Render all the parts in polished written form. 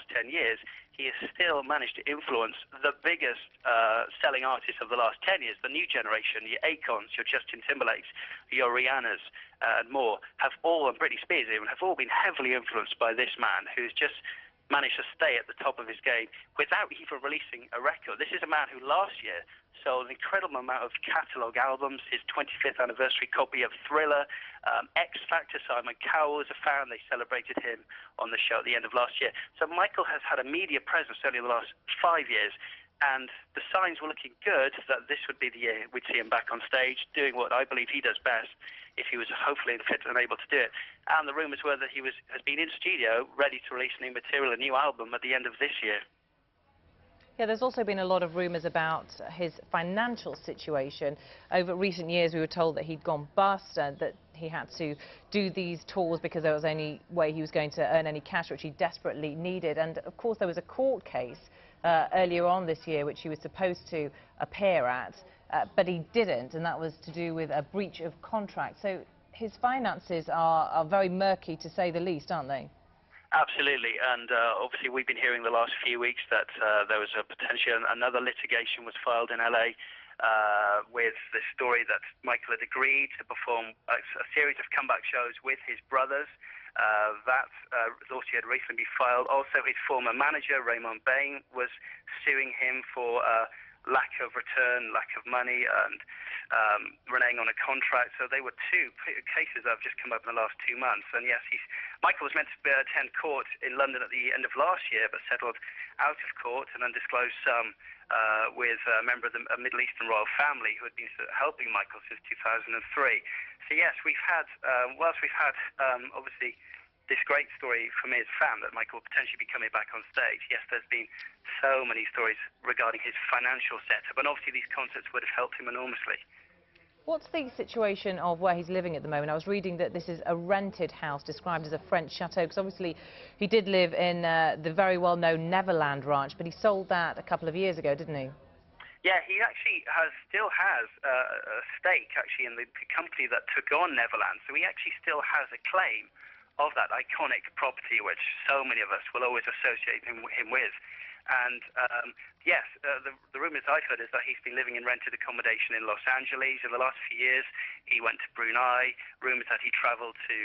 last 10 years, he has still managed to influence the biggest selling artists of the last 10 years, the new generation, your Akons, your Justin Timberlakes, your Rihannas, and more, have all, and Britney Spears even, have all been heavily influenced by this man who's just managed to stay at the top of his game without even releasing a record. This is a man who last year sold an incredible amount of catalogue albums, his 25th anniversary copy of Thriller, X Factor, Simon Cowell was a fan, they celebrated him on the show at the end of last year. So Michael has had a media presence only in the last 5 years, and the signs were looking good that this would be the year we'd see him back on stage, doing what I believe he does best, if he was hopefully fit and able to do it. And the rumours were that he has been in studio, ready to release new material, a new album at the end of this year. Yeah, there's also been a lot of rumours about his financial situation. Over recent years, we were told that he'd gone bust and that he had to do these tours because there was any way he was going to earn any cash, which he desperately needed. And, of course, there was a court case earlier on this year which he was supposed to appear at, but he didn't, and that was to do with a breach of contract. So his finances are very murky, to say the least, aren't they? Absolutely, and obviously we've been hearing the last few weeks that there was a potential, another litigation was filed in LA with the story that Michael had agreed to perform a series of comeback shows with his brothers. That lawsuit had recently been filed. Also, his former manager, Raymond Bain, was suing him for lack of return, lack of money, and reneging on a contract. So they were two cases that have just come up in the last 2 months. And yes, Michael was meant to attend court in London at the end of last year, but settled out of court, an undisclosed sum with a member of the Middle Eastern royal family who had been helping Michael since 2003. So yes, we've had, whilst we've had obviously this great story for me as a fan that Michael will potentially be coming back on stage, yes, there's been so many stories regarding his financial setup, and obviously these concerts would have helped him enormously. What's the situation of where he's living at the moment? I was reading that this is a rented house described as a French chateau, because obviously he did live in the very well-known Neverland Ranch, but he sold that a couple of years ago, didn't he? Yeah, he actually still has a stake actually in the company that took on Neverland, so he actually still has a claim of that iconic property which so many of us will always associate him with. And yes, the rumours I've heard is that he's been living in rented accommodation in Los Angeles. In the last few years, he went to Brunei. Rumours that he travelled to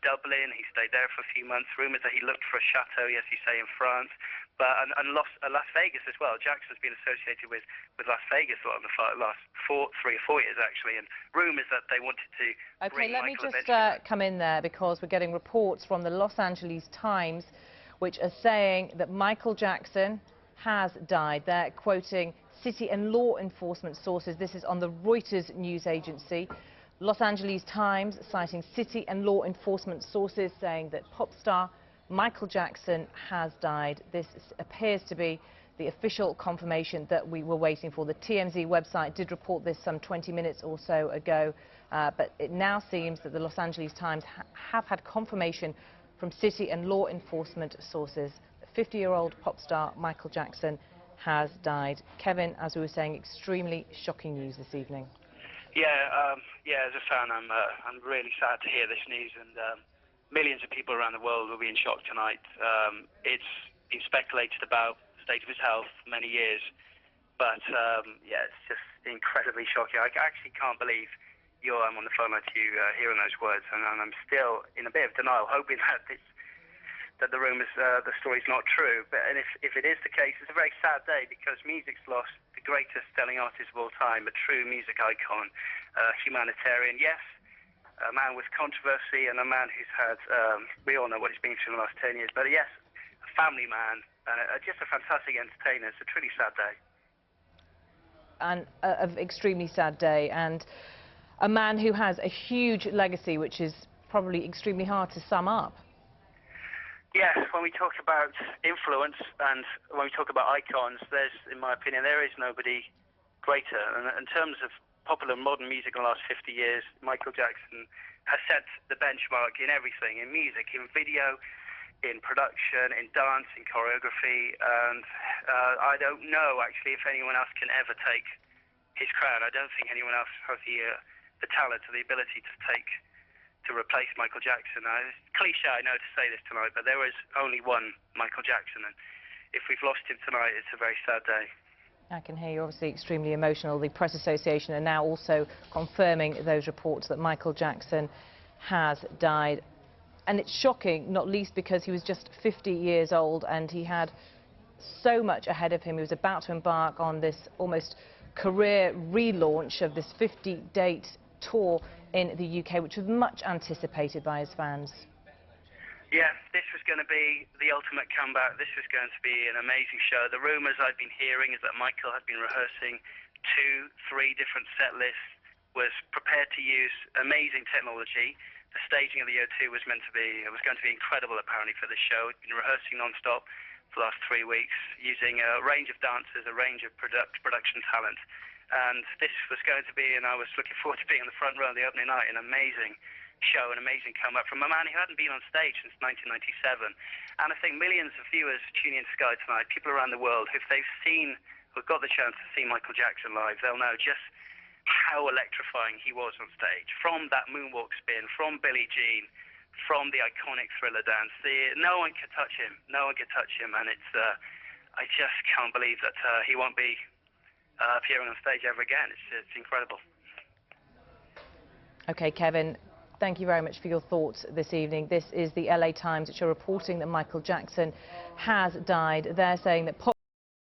Dublin. He stayed there for a few months. Rumours that he looked for a chateau, yes, you say, in France. But and Las Vegas as well. Jackson's been associated with Las Vegas a lot in the last 3 or 4 years, actually. And rumours that they wanted to OK, bring let Michael me just come in there, because we're getting reports from the Los Angeles Times which are saying that Michael Jackson has died. They're quoting city and law enforcement sources. This is on the Reuters news agency. Los Angeles Times citing city and law enforcement sources saying that pop star Michael Jackson has died. This appears to be the official confirmation that we were waiting for. The TMZ website did report this some 20 minutes or so ago, but it now seems that the Los Angeles Times have had confirmation from city and law enforcement sources. 50-year-old pop star Michael Jackson has died. Kevin, as we were saying, extremely shocking news this evening. Yeah, yeah. As a fan, I'm really sad to hear this news, and millions of people around the world will be in shock tonight. It's been speculated about the state of his health for many years, but yeah, it's just incredibly shocking. I actually can't believe I'm on the phone with you hearing those words, and I'm still in a bit of denial, hoping that the rumours, the story's not true. But if it is the case, it's a very sad day, because music's lost the greatest selling artist of all time, a true music icon, humanitarian, yes, a man with controversy, and a man who's had, we all know what he's been through in the last 10 years, but yes, a family man, just a fantastic entertainer. It's a truly sad day. And an extremely sad day, and a man who has a huge legacy, which is probably extremely hard to sum up. Yes, when we talk about influence and when we talk about icons, in my opinion, there is nobody greater. And in terms of popular modern music in the last 50 years, Michael Jackson has set the benchmark in everything, in music, in video, in production, in dance, in choreography. And I don't know, actually, if anyone else can ever take his crown. I don't think anyone else has the talent or the ability to to replace Michael Jackson. It's cliche, I know, to say this tonight, but there is only one Michael Jackson, and if we've lost him tonight, it's a very sad day. I can hear you're obviously extremely emotional. The Press Association are now also confirming those reports that Michael Jackson has died. And it's shocking, not least because he was just 50 years old and he had so much ahead of him. He was about to embark on this almost career relaunch of this 50-date tour in the UK, which was much anticipated by his fans. Yeah, this was going to be the ultimate comeback. This was going to be an amazing show. The rumours I've been hearing is that Michael had been rehearsing 2-3 different set lists, was prepared to use amazing technology. The staging of the O2 was going to be incredible apparently for the show. He'd been rehearsing non-stop for the last 3 weeks, using a range of dancers, a range of production talent. And this was going to be, and I was looking forward to being in the front row on the opening night, an amazing show, an amazing comeback from a man who hadn't been on stage since 1997. And I think millions of viewers tuning in Sky tonight, people around the world, if they've got the chance to see Michael Jackson live, they'll know just how electrifying he was on stage. From that moonwalk spin, from Billie Jean, from the iconic Thriller dance, no one could touch him. No one could touch him, and I just can't believe that he won't be appearing on stage ever again. It's incredible. OK, Kevin, thank you very much for your thoughts this evening. This is the LA Times, which are reporting that Michael Jackson has died. They're saying that